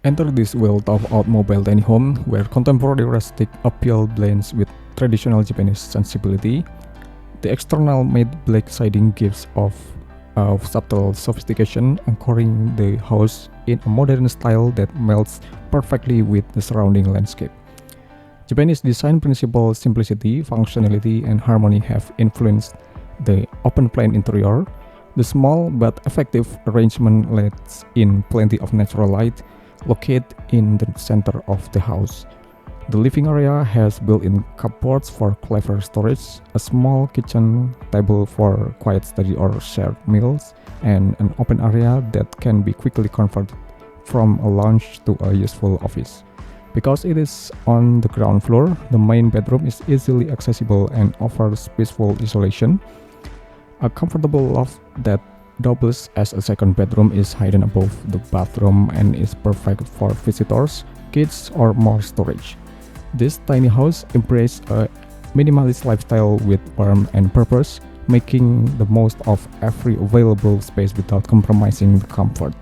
Enter this well-thought-out mobile tiny home where contemporary rustic appeal blends with traditional Japanese sensibility. The external matte black siding gives off subtle sophistication, anchoring the house in a modern style that melts perfectly with the surrounding landscape. Japanese design principles, simplicity, functionality, and harmony have influenced the open-plan interior. The small but effective arrangement lets in plenty of natural light, located in the center of the house. The living area has built-in cupboards for clever storage, a small kitchen table for quiet study or shared meals, and an open area that can be quickly converted from a lounge to a useful office. Because it is on the ground floor, the main bedroom is easily accessible and offers peaceful isolation. A comfortable loft that doubles as a second bedroom is hidden above the bathroom and is perfect for visitors, kids, or more storage. This tiny house embraces a minimalist lifestyle with warmth and purpose, making the most of every available space without compromising the comfort.